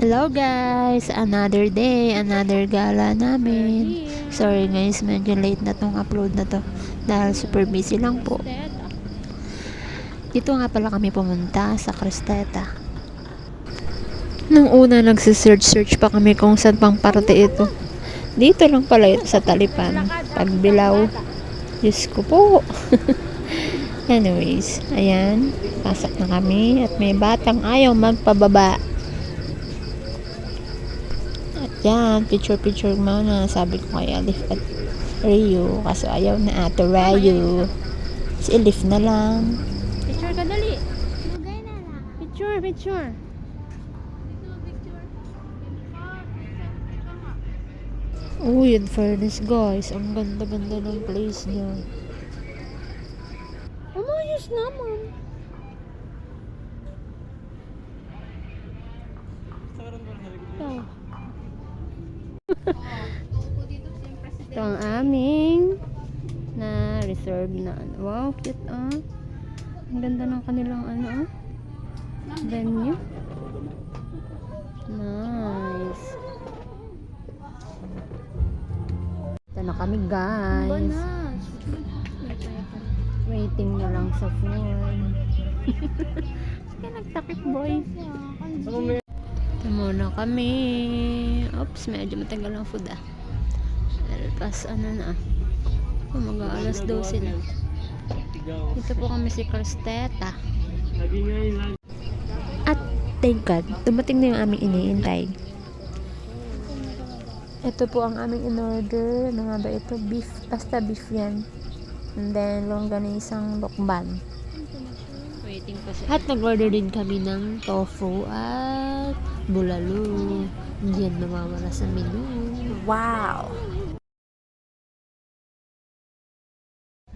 Hello guys! Another day, another gala namin. Sorry guys, medyo late na tong upload na to. Dahil super busy lang po. Dito nga pala kami pumunta sa Cristeta. Nung una nagsisearch pa kami kung saan pang parte ito. Dito lang pala ito sa Talipan. Pagbilaw. Diyos ko po. Anyways, ayan. Pasok na kami at may batang ayaw magpababa. At yan, picture muna. Sabi ko kay Alif at Rio. Kaso ayaw na ato Rayo. Si Alif na lang. Picture ka dali. Picture. Uy, in fairness guys, ang ganda-ganda ng place niya. Umayos naman. Ito ang aming na reserve na ano. Wow, cute ah. Ang ganda ng kanilang ano venue. Nice. Ito na kami guys. Waiting na lang sa phone. Sige, nagtakip boy. Ito muna kami. Oops, medyo matagal ang food ah. Pas ano na. Mag-aalas 12 na. Ito po kami si Cristeta. At thank God, dumating na yung aming iniintay. Ito po ang aming in-order. Ano nga ba ito? Beef. Pasta beef yan. And then, longganisang lokban. Waiting pa siya. At nag-order din kami ng tofu at bulalo. Hindi yan mawawala sa menu. Wow!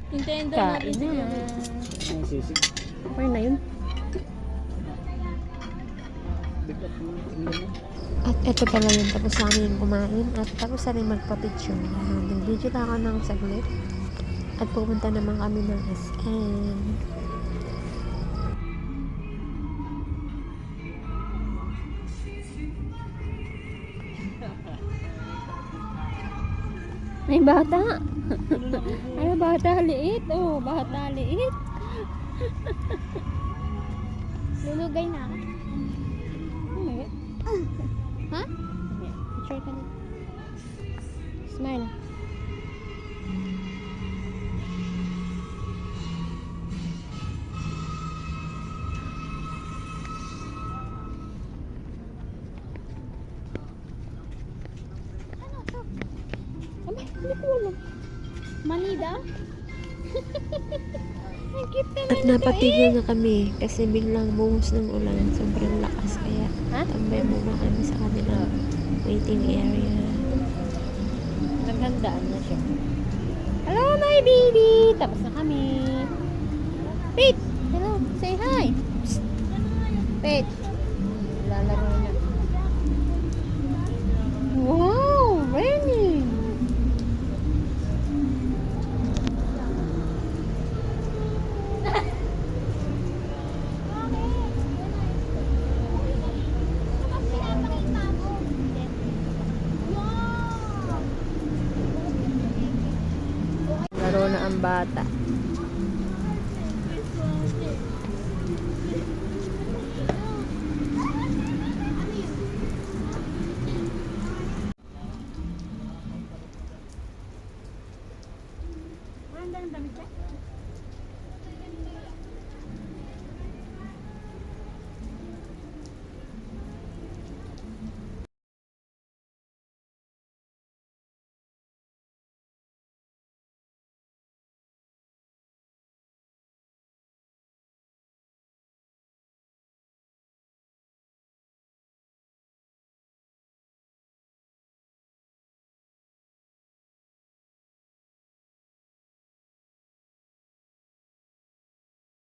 Hintayin daw Kain natin na. Okay na yun. At ito pala yun. Tapos sa amin kumain. At tapos sa rin magpa-picture. Nag-video na ako ng saglit. At pupunta naman kami ng SM. May bata. Ay, bata liit. Oh, bata liit. Lulugay na ako. Ha? Picture ka na. Smile. Manida? At napatigil na kami kasi biglang buhos ng ulan. Sobrang lakas kaya tambay muna kami sa kabilang waiting area. Naghandaan na siya. Hello, my baby! Tapos na kami. Pete! Hello, say hi! Psst. Pete! Lalaro na. Wow! Raining! Laro na ang bata.